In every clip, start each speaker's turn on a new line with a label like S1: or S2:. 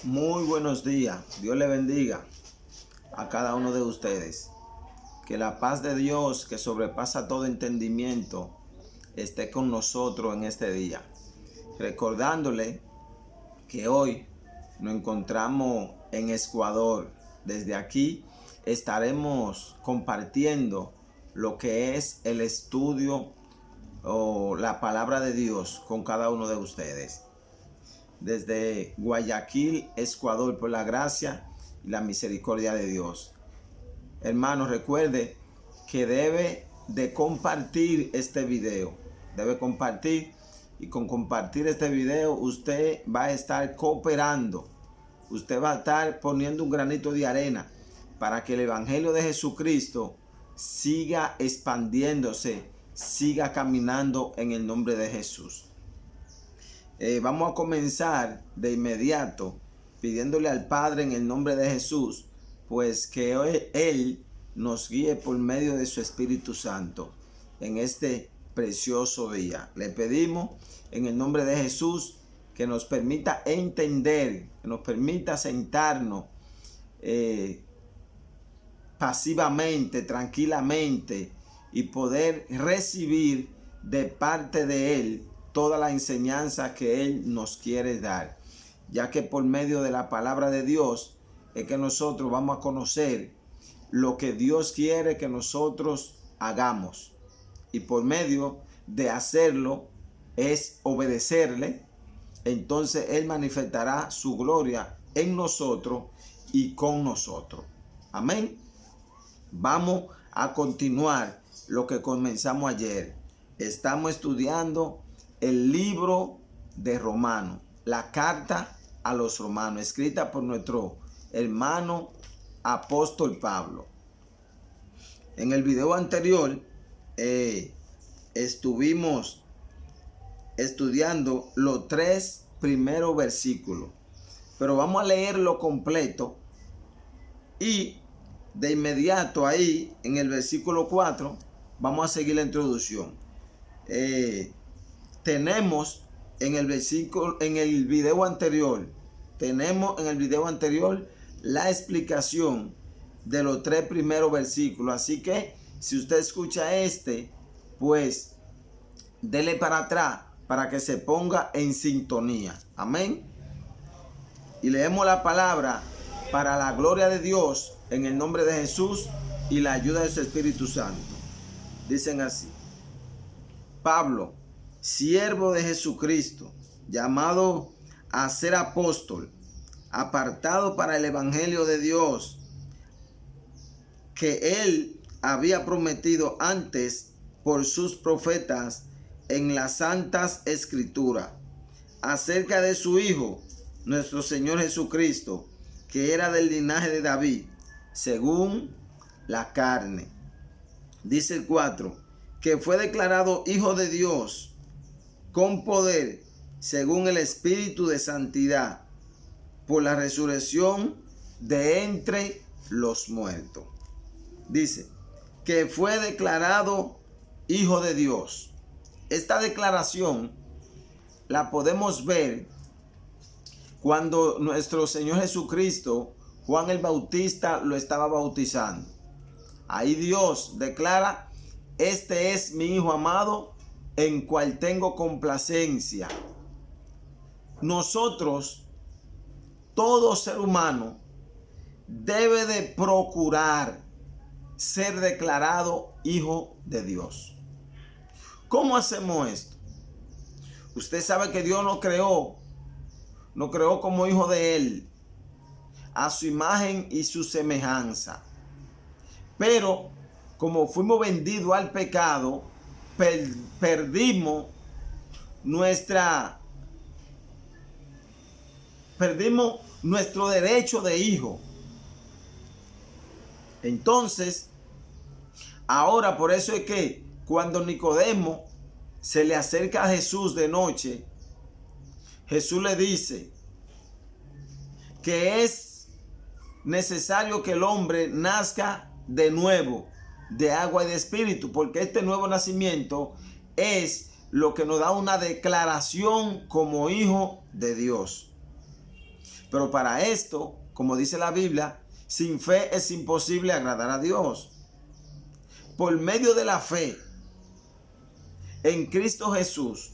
S1: Muy buenos días. Dios le bendiga a cada uno de ustedes. Que la paz de Dios, que sobrepasa todo entendimiento, esté con nosotros en este día. Recordándole que hoy nos encontramos en Ecuador. Desde aquí estaremos compartiendo lo que es el estudio o la palabra de Dios con cada uno de ustedes. Desde Guayaquil, Ecuador, por la gracia y la misericordia de Dios. Hermano, recuerde que debe de compartir este video. Debe compartir, y con compartir este video usted va a estar cooperando. Usted va a estar poniendo un granito de arena para que el Evangelio de Jesucristo siga expandiéndose, siga caminando en el nombre de Jesús. Vamos a comenzar de inmediato pidiéndole al Padre en el nombre de Jesús, pues que Él nos guíe por medio de su Espíritu Santo en este precioso día. Le pedimos en el nombre de Jesús que nos permita entender, que nos permita sentarnos pasivamente, tranquilamente, y poder recibir de parte de Él toda la enseñanza que Él nos quiere dar, ya que por medio de la palabra de Dios es que nosotros vamos a conocer lo que Dios quiere que nosotros hagamos, y por medio de hacerlo es obedecerle. Entonces Él manifestará su gloria en nosotros y con nosotros. Amén. Vamos a continuar lo que comenzamos ayer. Estamos estudiando el libro de Romanos, la carta a los romanos, escrita por nuestro hermano apóstol Pablo. En el video anterior estuvimos estudiando los 3 primeros versículos, pero vamos a leerlo completo, y de inmediato ahí en el versículo 4 vamos a seguir la introducción. Tenemos en el video anterior la explicación de los 3 primeros versículos. Así que si usted escucha pues dele para atrás para que se ponga en sintonía. Amén. Y leemos la palabra para la gloria de Dios en el nombre de Jesús y la ayuda de su Espíritu Santo. Dicen así: Pablo, siervo de Jesucristo, llamado a ser apóstol, apartado para el evangelio de Dios, que Él había prometido antes por sus profetas en las santas escrituras, acerca de su Hijo, nuestro Señor Jesucristo, que era del linaje de David, según la carne. Dice el 4, que fue declarado Hijo de Dios con poder, según el Espíritu de santidad, por la resurrección de entre los muertos. Dice que fue declarado Hijo de Dios. Esta declaración la podemos ver cuando nuestro Señor Jesucristo, Juan el Bautista, lo estaba bautizando. Ahí Dios declara: este es mi Hijo amado, en cual tengo complacencia. Nosotros, todo ser humano, debe de procurar ser declarado hijo de Dios. ¿Cómo hacemos esto? Usted sabe que Dios nos creó como hijo de Él, a su imagen y su semejanza. Pero como fuimos vendidos al pecado, perdimos nuestro derecho de hijo. Entonces, ahora por eso es que cuando Nicodemo se le acerca a Jesús de noche, Jesús le dice que es necesario que el hombre nazca de nuevo, de agua y de espíritu, porque este nuevo nacimiento es lo que nos da una declaración como hijo de Dios. Pero para esto, como dice la Biblia, sin fe es imposible agradar a Dios. Por medio de la fe en Cristo Jesús,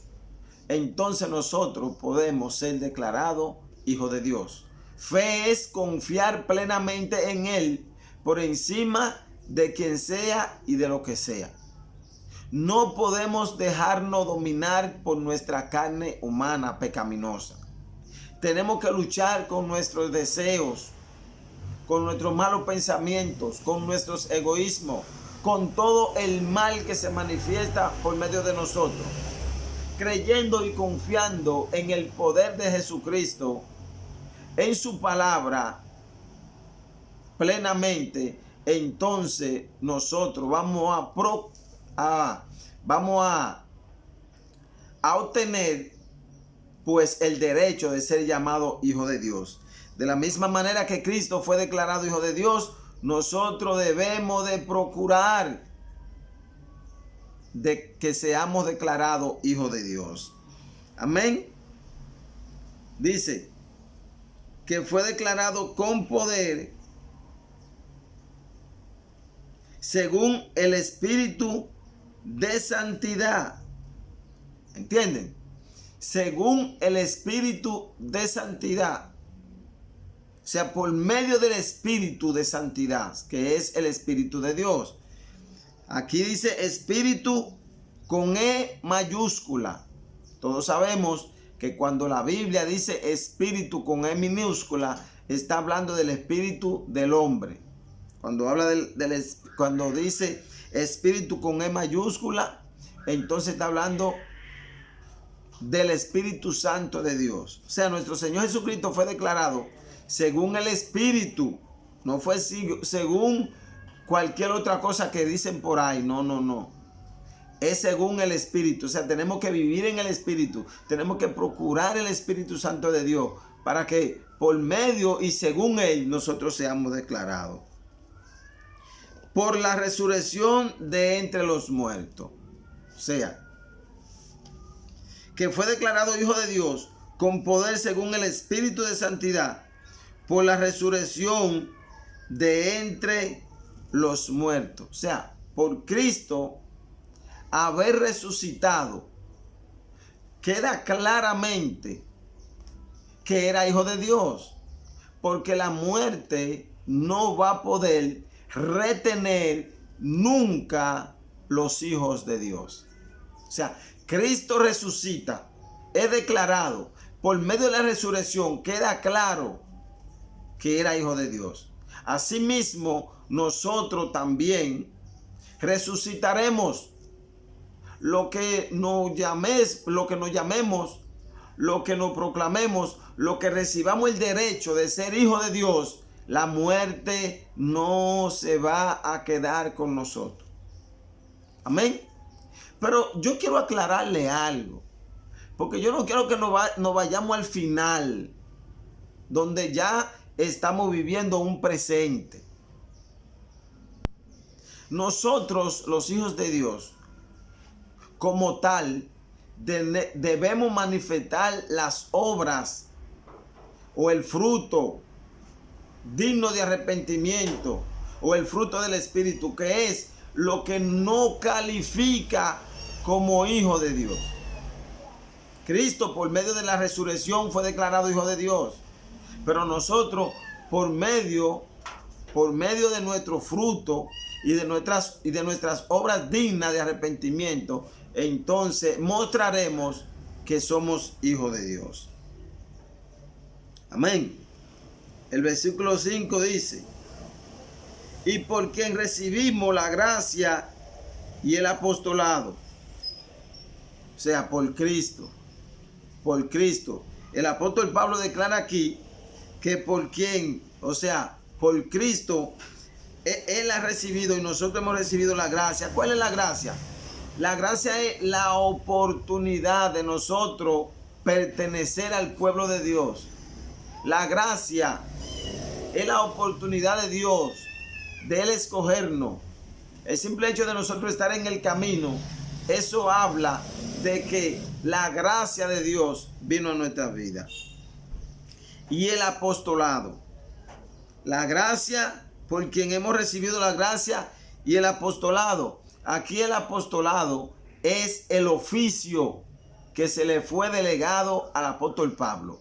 S1: entonces nosotros podemos ser declarados hijos de Dios. Fe es confiar plenamente en Él por encima de quien sea y de lo que sea. No podemos dejarnos dominar por nuestra carne humana pecaminosa. Tenemos que luchar con nuestros deseos, con nuestros malos pensamientos, con nuestros egoísmos, con todo el mal que se manifiesta por medio de nosotros. Creyendo y confiando en el poder de Jesucristo, en su palabra, plenamente, entonces nosotros vamos a obtener pues el derecho de ser llamado hijo de Dios. De la misma manera que Cristo fue declarado hijo de Dios, nosotros debemos de procurar de que seamos declarados hijos de Dios. Amén. Dice que fue declarado con poder según el Espíritu de santidad. ¿Entienden? Según el Espíritu de santidad. O sea, por medio del Espíritu de santidad, que es el Espíritu de Dios. Aquí dice Espíritu con E mayúscula. Todos sabemos que cuando la Biblia dice Espíritu con E minúscula, está hablando del Espíritu del hombre. Cuando habla cuando dice Espíritu con E mayúscula, entonces está hablando del Espíritu Santo de Dios. O sea, nuestro Señor Jesucristo fue declarado según el Espíritu. No fue según cualquier otra cosa que dicen por ahí. No. Es según el Espíritu. O sea, tenemos que vivir en el Espíritu. Tenemos que procurar el Espíritu Santo de Dios para que por medio y según Él nosotros seamos declarados. Por la resurrección de entre los muertos. O sea, que fue declarado hijo de Dios con poder según el Espíritu de santidad, por la resurrección de entre los muertos. O sea, por Cristo haber resucitado, queda claramente que era hijo de Dios, porque la muerte no va a poder retener nunca los hijos de Dios. O sea, Cristo resucita, es declarado, por medio de la resurrección queda claro que era hijo de Dios. Asimismo, nosotros también resucitaremos. Lo que nos llamemos, lo que nos proclamemos, lo que recibamos el derecho de ser hijo de Dios, la muerte no se va a quedar con nosotros. Amén. Pero yo quiero aclararle algo, porque yo no quiero que nos vayamos al final, donde ya estamos viviendo un presente. Nosotros, los hijos de Dios, como tal, debemos manifestar las obras o el fruto digno de arrepentimiento o el fruto del Espíritu, que es lo que no califica como hijo de Dios. Cristo, por medio de la resurrección, fue declarado hijo de Dios. Pero nosotros, por medio de nuestro fruto y de nuestras obras dignas de arrepentimiento, entonces mostraremos que somos hijos de Dios. Amén. El versículo 5 dice: y por quien recibimos la gracia y el apostolado. O sea, por Cristo. Por Cristo. El apóstol Pablo declara aquí que por quien, o sea, por Cristo, Él ha recibido y nosotros hemos recibido la gracia. ¿Cuál es la gracia? La gracia es la oportunidad de nosotros pertenecer al pueblo de Dios. La gracia es la oportunidad de Dios, de Él escogernos. El simple hecho de nosotros estar en el camino, eso habla de que la gracia de Dios vino a nuestra vida. y el apostolado. La gracia, por quien hemos recibido la gracia, y el apostolado. Aquí el apostolado es el oficio que se le fue delegado al apóstol Pablo,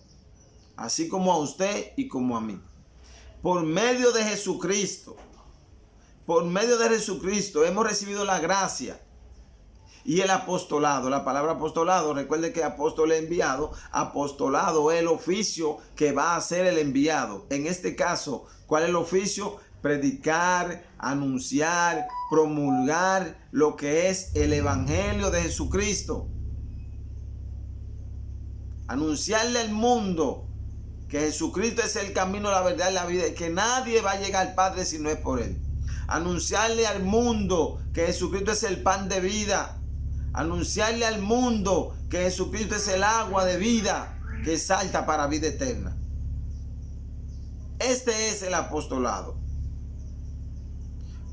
S1: así como a usted y como a mí. Por medio de Jesucristo, hemos recibido la gracia y el apostolado. La palabra apostolado, recuerde que apóstol es enviado. Apostolado es el oficio que va a hacer el enviado. En este caso, ¿cuál es el oficio? Predicar, anunciar, promulgar lo que es el evangelio de Jesucristo. Anunciarle al mundo que Jesucristo es el camino, la verdad y la vida, y que nadie va a llegar al Padre si no es por Él. Anunciarle al mundo que Jesucristo es el pan de vida. Anunciarle al mundo que Jesucristo es el agua de vida que salta para vida eterna. Este es el apostolado.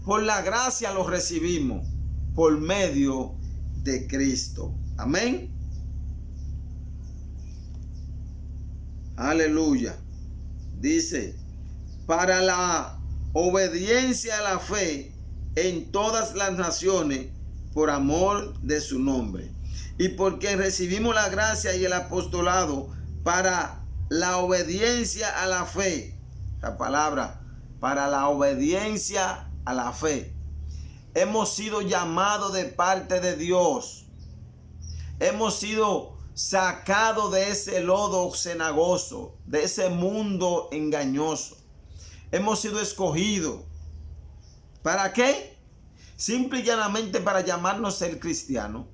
S1: Por la gracia lo recibimos por medio de Cristo. Amén. Aleluya. Dice, para la obediencia a la fe en todas las naciones por amor de su nombre. Y porque recibimos la gracia y el apostolado para la obediencia a la fe. La palabra, para la obediencia a la fe. Hemos sido llamados de parte de Dios. Hemos sido sacados de ese lodo cenagoso, de ese mundo engañoso. Hemos sido escogidos. ¿Para qué? Simple y llanamente para llamarnos ser cristiano.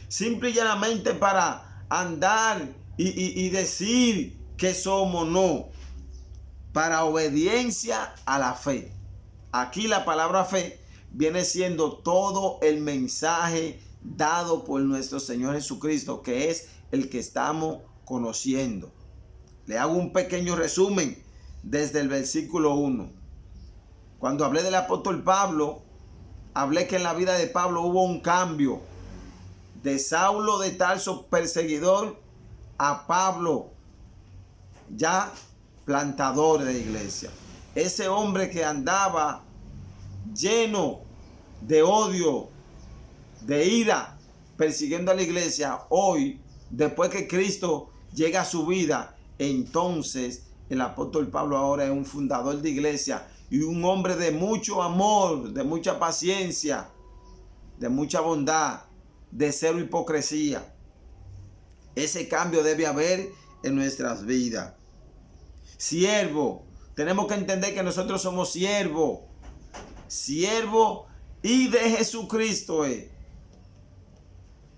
S1: Simple y llanamente para andar y decir que somos, no. Para obediencia a la fe. Aquí la palabra fe viene siendo todo el mensaje dado por nuestro Señor Jesucristo, que es el que estamos conociendo. Le hago un pequeño resumen desde el versículo 1. Cuando hablé del apóstol Pablo, hablé que en la vida de Pablo hubo un cambio de Saulo de Tarso, perseguidor, a Pablo, ya plantador de iglesia. Ese hombre que andaba lleno de odio, de ira, persiguiendo a la iglesia, hoy, después que Cristo llega a su vida, entonces el apóstol Pablo ahora es un fundador de iglesia y un hombre de mucho amor, de mucha paciencia, de mucha bondad, de cero hipocresía. Ese cambio debe haber en nuestras vidas. Siervo, tenemos que entender que nosotros somos siervos. Siervo y de Jesucristo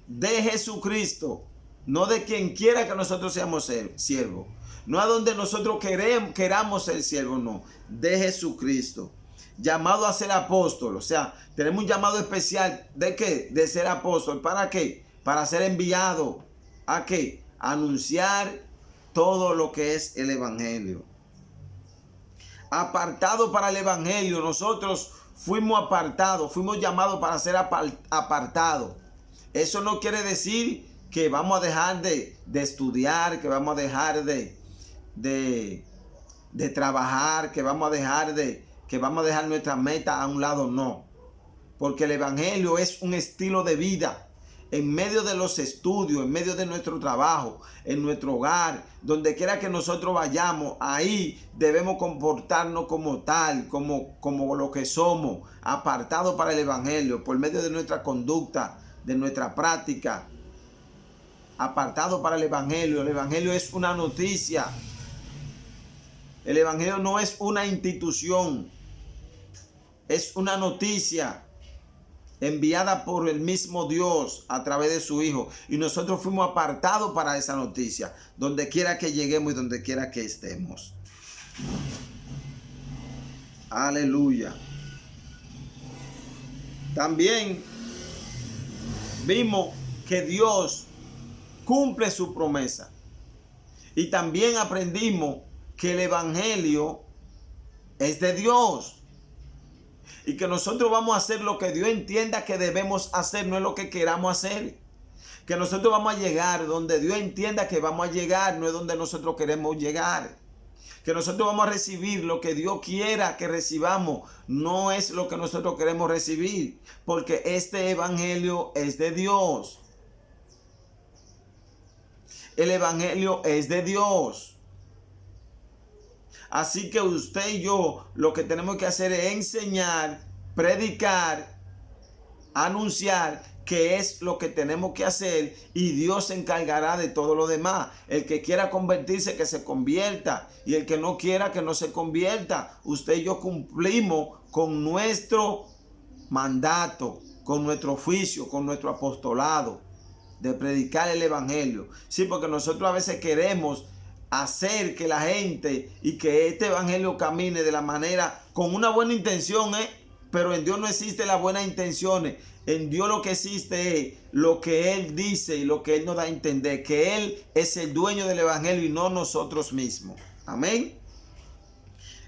S1: de Jesucristo, no de quien quiera que nosotros seamos siervos, no a donde nosotros queramos ser siervos, no, de Jesucristo, llamado a ser apóstol. O sea, tenemos un llamado especial. ¿De qué? De ser apóstol. ¿Para qué? Para ser enviado. ¿A qué? A anunciar todo lo que es el evangelio. Apartado para el evangelio. Nosotros fuimos apartados, fuimos llamados para ser apartados. Eso no quiere decir que vamos a dejar de estudiar, que vamos a dejar de trabajar, que vamos a dejar nuestra meta a un lado, no. Porque el evangelio es un estilo de vida. En medio de los estudios, en medio de nuestro trabajo, en nuestro hogar, donde quiera que nosotros vayamos, ahí debemos comportarnos como tal, como lo que somos, apartados para el evangelio, por medio de nuestra conducta, de nuestra práctica, apartado para el evangelio. El evangelio es una noticia. El evangelio no es una institución, es una noticia enviada por el mismo Dios a través de su Hijo. Y nosotros fuimos apartados para esa noticia, donde quiera que lleguemos y donde quiera que estemos. Aleluya. También vimos que Dios cumple su promesa. Y también aprendimos que el evangelio es de Dios. Y que nosotros vamos a hacer lo que Dios entienda que debemos hacer, no es lo que queramos hacer. Que nosotros vamos a llegar donde Dios entienda que vamos a llegar, no es donde nosotros queremos llegar. Que nosotros vamos a recibir lo que Dios quiera que recibamos. No es lo que nosotros queremos recibir. Porque este evangelio es de Dios. El evangelio es de Dios. Así que usted y yo lo que tenemos que hacer es enseñar, predicar, anunciar qué es lo que tenemos que hacer y Dios se encargará de todo lo demás. El que quiera convertirse, que se convierta, y el que no quiera, que no se convierta. Usted y yo cumplimos con nuestro mandato, con nuestro oficio, con nuestro apostolado de predicar el evangelio. Sí, porque nosotros a veces queremos hacer que la gente y que este evangelio camine de la manera, con una buena intención, pero en Dios no existe las buenas intenciones. En Dios lo que existe es lo que Él dice y lo que Él nos da a entender, que Él es el dueño del evangelio y no nosotros mismos. Amén.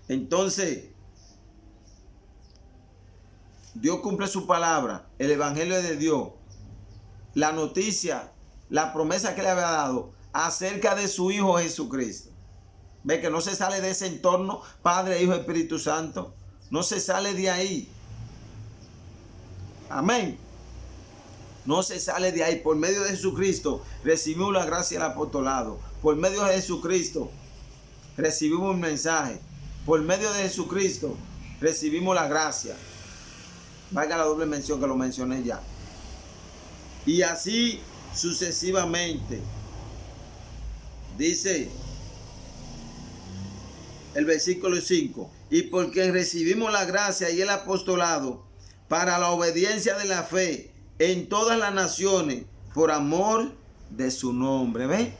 S1: Entonces, Dios cumple su palabra, el evangelio es de Dios. La noticia, la promesa que le había dado acerca de su Hijo Jesucristo. Ve que no se sale de ese entorno, Padre, Hijo, Espíritu Santo. No se sale de ahí. Amén. No se sale de ahí. Por medio de Jesucristo recibimos la gracia y el apostolado. Por medio de Jesucristo recibimos un mensaje. Por medio de Jesucristo recibimos la gracia. Valga la doble mención que lo mencioné ya. Y así sucesivamente. Dice el versículo 5. Y porque recibimos la gracia y el apostolado para la obediencia de la fe en todas las naciones por amor de su nombre. ¿Ve?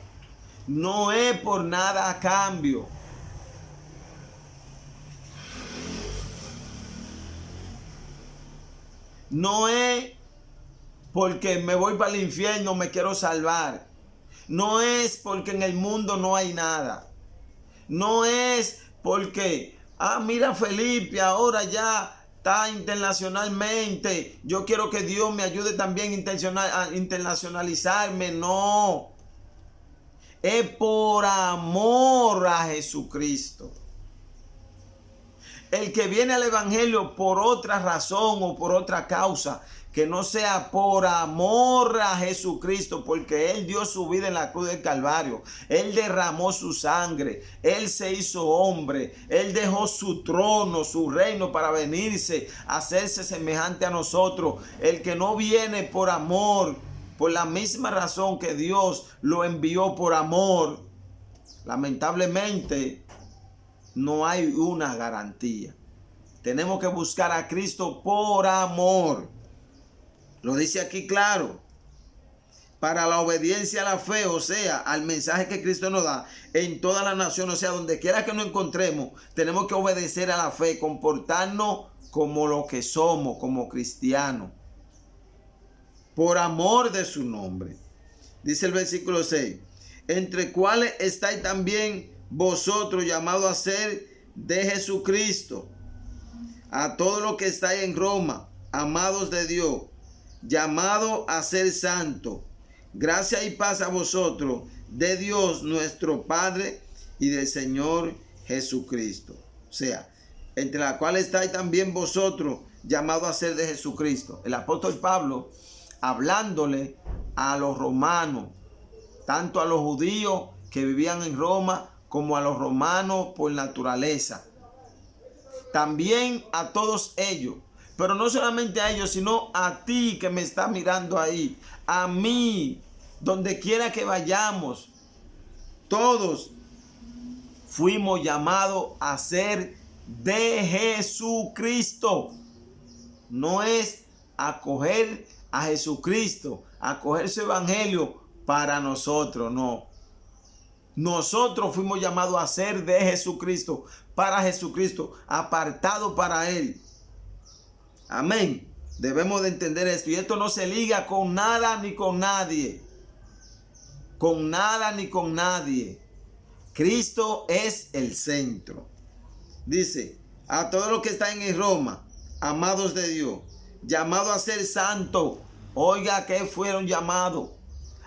S1: No es por nada a cambio. No es porque me voy para el infierno, me quiero salvar. No es porque en el mundo no hay nada. No es porque, mira Felipe, ahora ya está internacionalmente. Yo quiero que Dios me ayude también a internacionalizarme. No. Es por amor a Jesucristo. El que viene al evangelio por otra razón o por otra causa, que no sea por amor a Jesucristo, porque Él dio su vida en la cruz del Calvario. Él derramó su sangre. Él se hizo hombre. Él dejó su trono, su reino para venirse, a hacerse semejante a nosotros. El que no viene por amor, por la misma razón que Dios lo envió por amor, lamentablemente no hay una garantía. Tenemos que buscar a Cristo por amor. Lo dice aquí claro. Para la obediencia a la fe, o sea, al mensaje que Cristo nos da en toda la nación, o sea, donde quiera que nos encontremos, tenemos que obedecer a la fe, comportarnos como lo que somos, como cristianos, por amor de su nombre. Dice el versículo 6, entre cuales estáis también vosotros llamados a ser de Jesucristo, a todos los que estáis en Roma, amados de Dios, llamados a ser santos. Gracia y paz a vosotros, de Dios nuestro Padre y del Señor Jesucristo. O sea, entre la cual estáis también vosotros, llamados a ser de Jesucristo. El apóstol Pablo, hablándole a los romanos, tanto a los judíos que vivían en Roma, como a los romanos por naturaleza. También a todos ellos. Pero no solamente a ellos, sino a ti que me estás mirando ahí. A mí, donde quiera que vayamos. Todos fuimos llamados a ser de Jesucristo. No es acoger a Jesucristo, acoger su evangelio para nosotros, no. Nosotros fuimos llamados a ser de Jesucristo, para Jesucristo, apartado para Él. Amén. Debemos de entender esto. Y esto no se liga con nada ni con nadie. Con nada ni con nadie. Cristo es el centro. Dice, a todos los que están en Roma, amados de Dios, llamados a ser santos. Oiga, ¿a qué fueron llamados?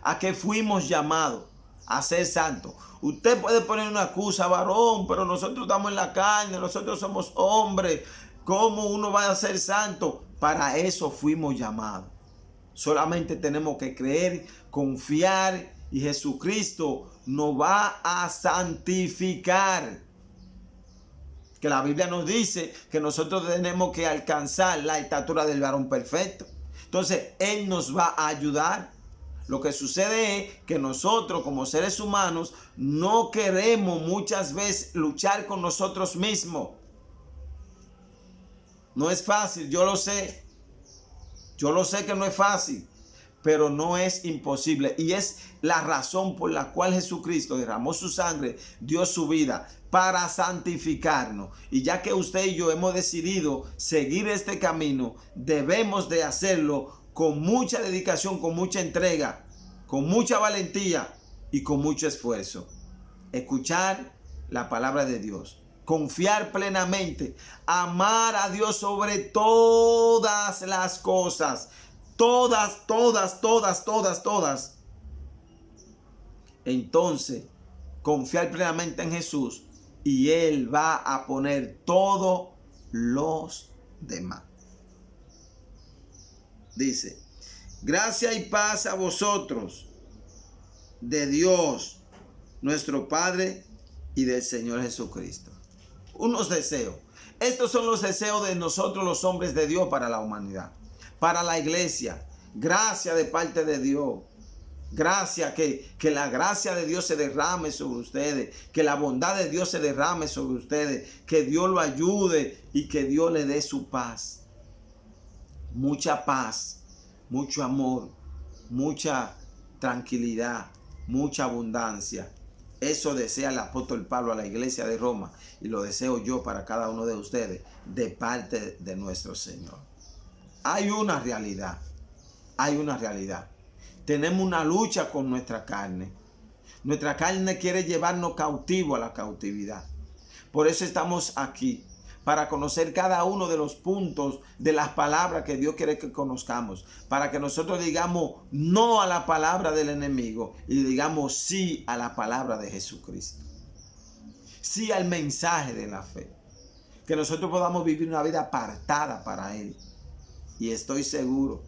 S1: ¿A qué fuimos llamados? a ser santo. Usted puede poner una excusa, varón, pero nosotros estamos en la carne, nosotros somos hombres. ¿Cómo uno va a ser santo? Para eso fuimos llamados. Solamente tenemos que creer, confiar, y Jesucristo nos va a santificar. Que la Biblia nos dice que nosotros tenemos que alcanzar la estatura del varón perfecto. Entonces, Él nos va a ayudar. Lo que sucede es que nosotros como seres humanos no queremos muchas veces luchar con nosotros mismos. No es fácil, yo lo sé. Yo lo sé que no es fácil, pero no es imposible. Y es la razón por la cual Jesucristo derramó su sangre, dio su vida para santificarnos. Y ya que usted y yo hemos decidido seguir este camino, debemos de hacerlo con mucha dedicación, con mucha entrega, con mucha valentía y con mucho esfuerzo. Escuchar la palabra de Dios, confiar plenamente, amar a Dios sobre todas las cosas, todas. Entonces, confiar plenamente en Jesús y Él va a poner todos los demás. Dice, gracia y paz a vosotros, de Dios, nuestro Padre, y del Señor Jesucristo. Unos deseos. Estos son los deseos de nosotros los hombres de Dios para la humanidad, para la iglesia. Gracia de parte de Dios. Gracia, que la gracia de Dios se derrame sobre ustedes, que la bondad de Dios se derrame sobre ustedes, que Dios lo ayude y que Dios le dé su paz. Mucha paz, mucho amor, mucha tranquilidad, mucha abundancia. Eso desea el apóstol Pablo a la iglesia de Roma y lo deseo yo para cada uno de ustedes de parte de nuestro Señor. Hay una realidad. Tenemos una lucha con nuestra carne. Nuestra carne quiere llevarnos cautivo a la cautividad. Por eso estamos aquí, para conocer cada uno de los puntos de las palabras que Dios quiere que conozcamos, para que nosotros digamos no a la palabra del enemigo y digamos sí a la palabra de Jesucristo. Sí al mensaje de la fe. Que nosotros podamos vivir una vida apartada para Él. Y estoy seguro,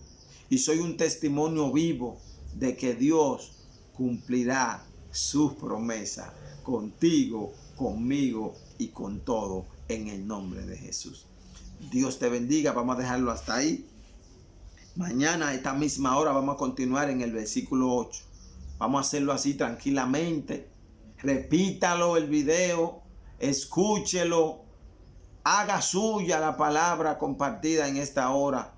S1: y soy un testimonio vivo de que Dios cumplirá sus promesas contigo, conmigo y con todo en el nombre de Jesús. Dios te bendiga. Vamos a dejarlo hasta ahí. Mañana a esta misma hora vamos a continuar en el versículo 8. Vamos a hacerlo así tranquilamente. Repítalo el video, escúchelo, haga suya la palabra compartida en esta hora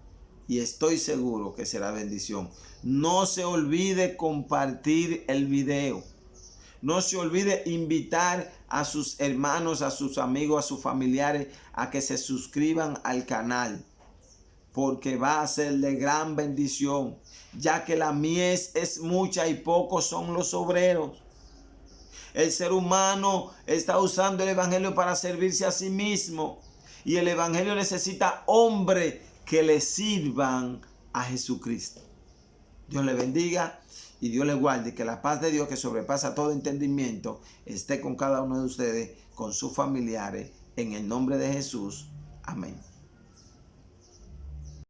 S1: y estoy seguro que será bendición. No se olvide compartir el video. No se olvide invitar a sus hermanos, a sus amigos, a sus familiares a que se suscriban al canal, porque va a ser de gran bendición, ya que la mies es mucha y pocos son los obreros. El ser humano está usando el evangelio para servirse a sí mismo y el evangelio necesita hombres que le sirvan a Jesucristo. Dios le bendiga y Dios le guarde. Que la paz de Dios, que sobrepasa todo entendimiento, esté con cada uno de ustedes, con sus familiares, en el nombre de Jesús. Amén.